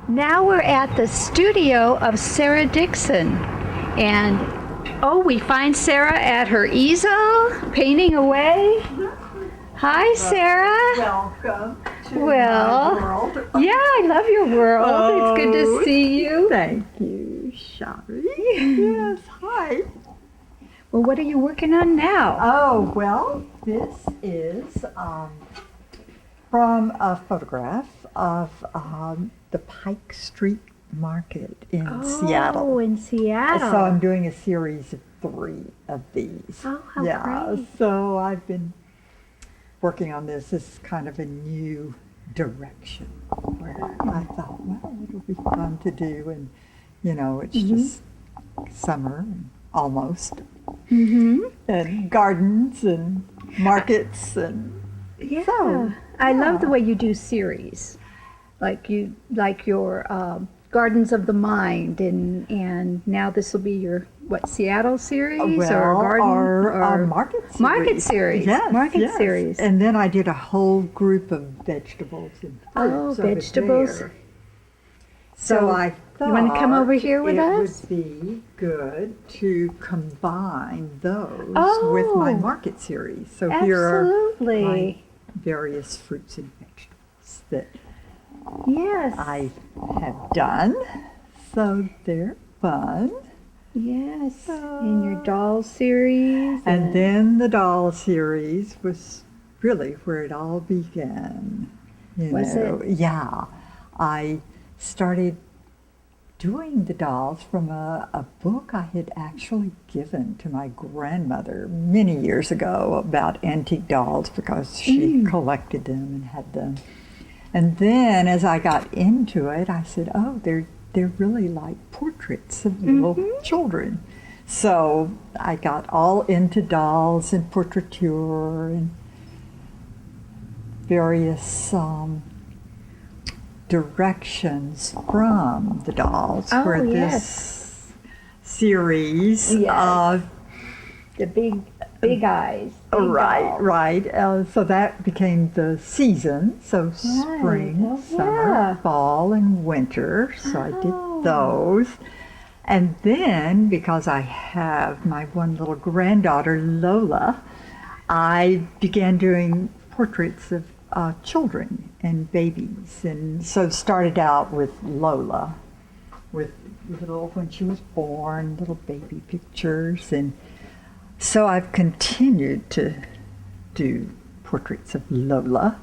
Now we're at the studio of Sarah Dixon, and we find Sarah at her easel, painting away. Hi, Sarah. Welcome to my world. Yeah, I love your world. It's good to see you. Thank you, Shari. Yes, hi. Well, what are you working on now? Oh, well, this is from a photograph of the Pike Street Market in Seattle. Oh, in Seattle. So I'm doing a series of 3 of these. Oh, how great. So I've been working on this as kind of a new direction where I thought, well, it'll be fun to do, and it's just summer almost, and gardens and markets, and so I love the way you do series, like your Gardens of the Mind, and now this will be your Seattle series or market series. Market series. Yes, market series. And then I did a whole group of vegetables and fruits. Vegetables. So I thought you want to come over here with us? It would be good to combine those with my market series. So here are my various fruits and vegetables that I have done. So they're fun. Yes, in your doll series. And then the doll series was really where it all began. Was it? Yeah. I started doing the dolls from a book I had actually given to my grandmother many years ago about antique dolls, because she collected them and had them. And then as I got into it, I said, they're really like portraits of little children. So I got all into dolls and portraiture and various directions from the dolls for this series of the big eyes. Right. So that became the season. So spring, summer, fall, and winter. So I did those. And then, because I have my one little granddaughter, Lola, I began doing portraits of children and babies. And so started out with Lola, with when she was born, little baby pictures. And so I've continued to do portraits of Lola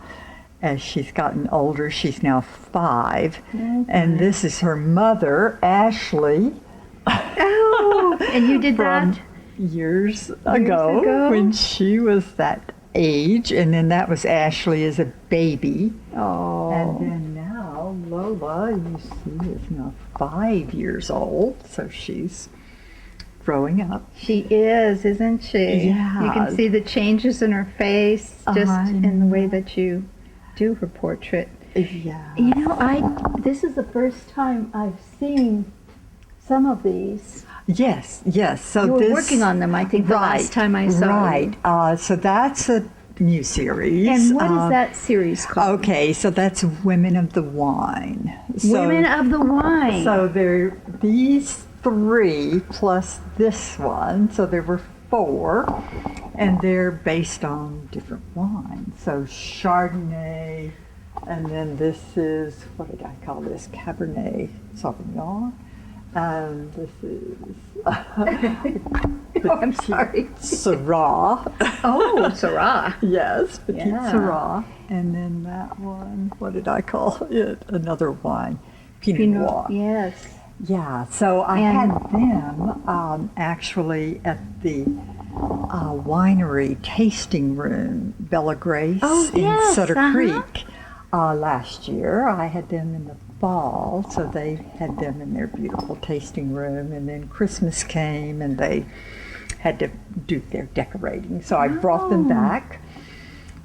as she's gotten older. She's now 5. And this is her mother, Ashley. Oh, and you did that? Years ago when she was that age. And then that was Ashley as a baby. Oh. And then now Lola, you see, is now 5 years old. So she's growing up. She is, isn't she? Yeah. You can see the changes in her face just in the way that you do her portrait. Yeah. This is the first time I've seen some of these. Yes. So you were working on them, I think, the last time I saw you. So that's a new series. And what is that series called? Okay, so that's Women of the Wine. Women of the Wine. So there these 3 plus this one, so there were 4, and they're based on different wines. So Chardonnay, and then this is, what did I call this? Cabernet Sauvignon. And this is I'm sorry. Syrah. Syrah. Yes, Petit Syrah. And then that one, what did I call it? Another wine, Pinot Noir. Yes. Yeah, so I had them actually at the winery tasting room, Bella Grace in Sutter Creek last year. I had them in the fall, so they had them in their beautiful tasting room, and then Christmas came and they had to do their decorating, so I brought them back.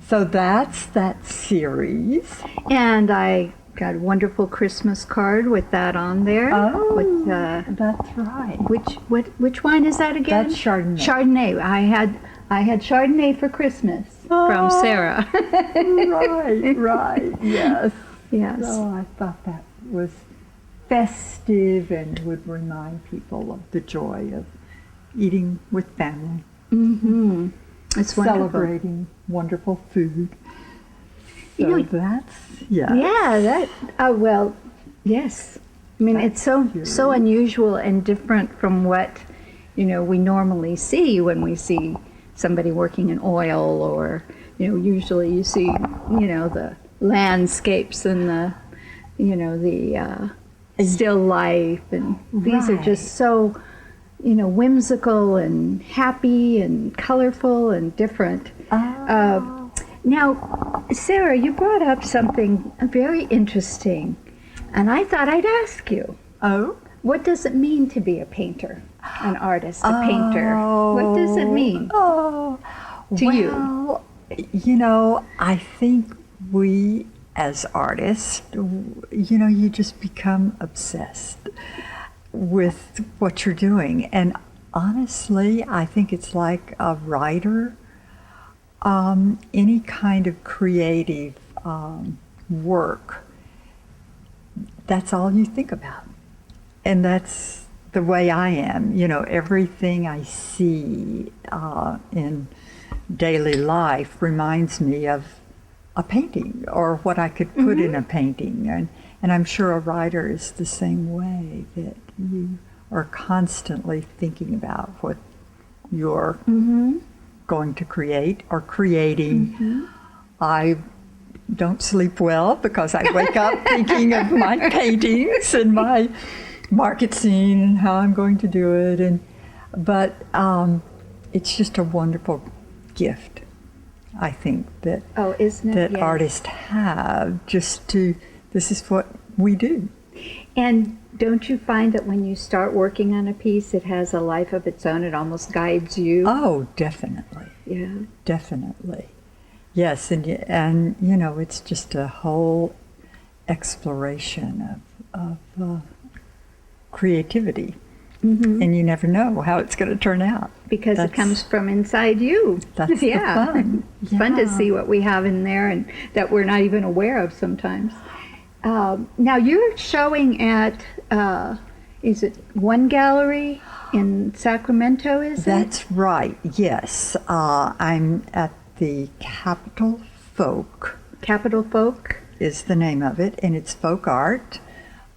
So that's that series. And I got a wonderful Christmas card with that on there. That's right. Which wine is that again? That's Chardonnay. Chardonnay. I had Chardonnay for Christmas from Sarah. Right, yes. Yes. So I thought that was festive and would remind people of the joy of eating with family. Mm-hmm. It's wonderful. Celebrating wonderful food. So You know, that's, yeah. Yeah, well, yes. I mean, it's so unusual and different from what, we normally see when we see somebody working in oil, or, usually you see, the landscapes and the, the still life, and these are just so, whimsical and happy and colorful and different. Now, Sarah, you brought up something very interesting, and I thought I'd ask you. Oh? What does it mean to be a painter, an artist, a painter? What does it mean to you? I think we as artists, you just become obsessed with what you're doing. And honestly, I think it's like a writer. Any kind of creative work, that's all you think about. And that's the way I am. Everything I see in daily life reminds me of a painting or what I could put in a painting. And I'm sure a writer is the same way, that you are constantly thinking about what you're going to create or creating. I don't sleep well because I wake up thinking of my paintings and my market scene and how I'm going to do it. But it's just a wonderful gift, I think, that isn't it? that artists have, this is what we do. And don't you find that when you start working on a piece, it has a life of its own? It almost guides you? Oh, definitely. Yeah. Definitely. Yes, and it's just a whole exploration of creativity. And you never know how it's going to turn out. Because it comes from inside you. That's the fun. It's fun to see what we have in there and that we're not even aware of sometimes. Now you're showing at, is it one gallery in Sacramento, is it? That's right, yes. I'm at the Capitol Folk. Capitol Folk? Is the name of it, and it's folk art.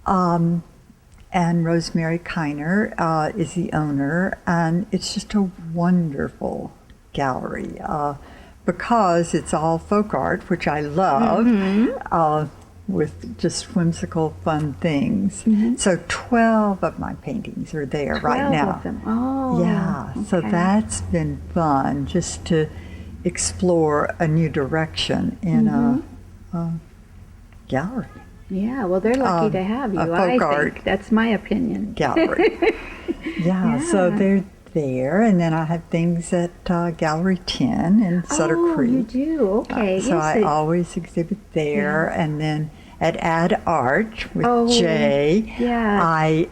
And Rosemary Kiner is the owner, and it's just a wonderful gallery because it's all folk art, which I love, with just whimsical, fun things. So 12 of my paintings are there right now. 12 of them. Oh, yeah. Okay. So that's been fun, just to explore a new direction in a gallery. Yeah, well, they're lucky to have you, I think. That's my opinion. Gallery. Yeah, so they're there, and then I have things at Gallery 10 in Sutter Creek. Oh, you do? Okay. So I always exhibit there, and then at Ad Art with Jay, I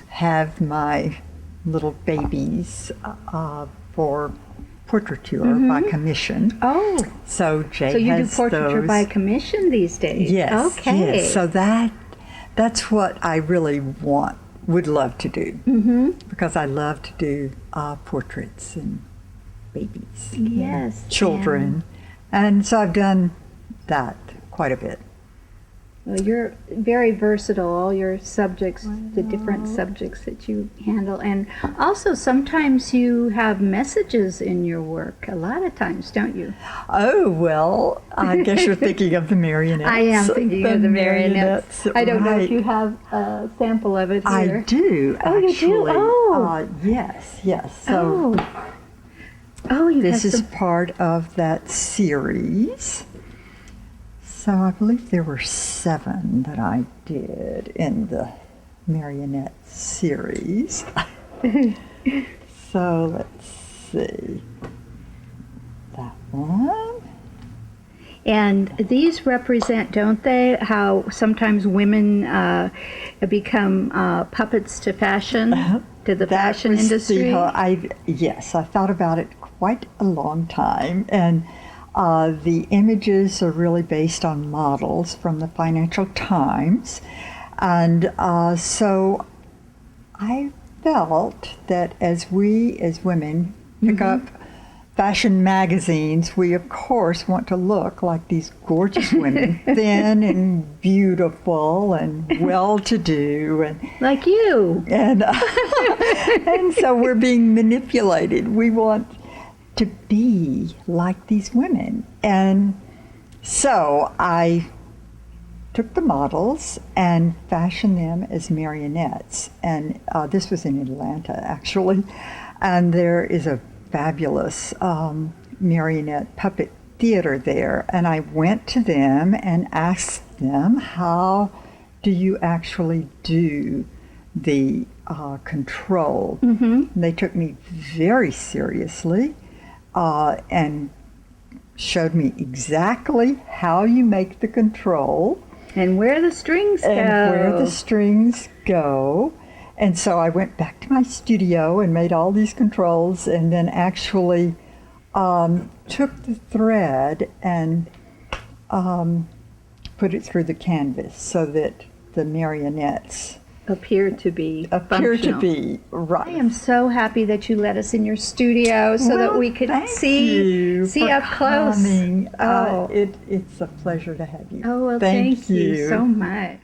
have my little babies for portraiture by commission. Oh. So Jay So you has do portraiture those. By commission these days? Yes. Okay. Yes. So that's what I really would love to do. Because I love to do portraits and babies. Yes. And children. And so I've done that quite a bit. Well, you're very versatile, all your subjects, the different subjects that you handle. And also, sometimes you have messages in your work, a lot of times, don't you? Oh, well, I guess you're thinking of the marionettes. I am thinking of the marionettes. I don't know if you have a sample of it here. I do, actually. You do? Oh. Yes. So this is part of that series. So I believe there were 7 that I did in the marionette series. So let's see. That one. And these represent, don't they, how sometimes women become puppets to fashion, to the fashion industry? Yes, I thought about it quite a long time. And the images are really based on models from the Financial Times. And so I felt that as we, as women, pick up fashion magazines, we of course want to look like these gorgeous women, thin and beautiful and well-to-do, and Like you. and and so we're being manipulated. We want to be like these women, and so I took the models and fashioned them as marionettes. And this was in Atlanta, actually. And there is a fabulous marionette puppet theater there. And I went to them and asked them, how do you actually do the control? And they took me very seriously and showed me exactly how you make the control. And where the strings go. And where the strings go. And so I went back to my studio and made all these controls, and then actually took the thread and put it through the canvas so that the marionettes appear to be right. I am so happy that you let us in your studio so that we could see up close. Coming. Oh, it's a pleasure to have you. oh well, thank you so much.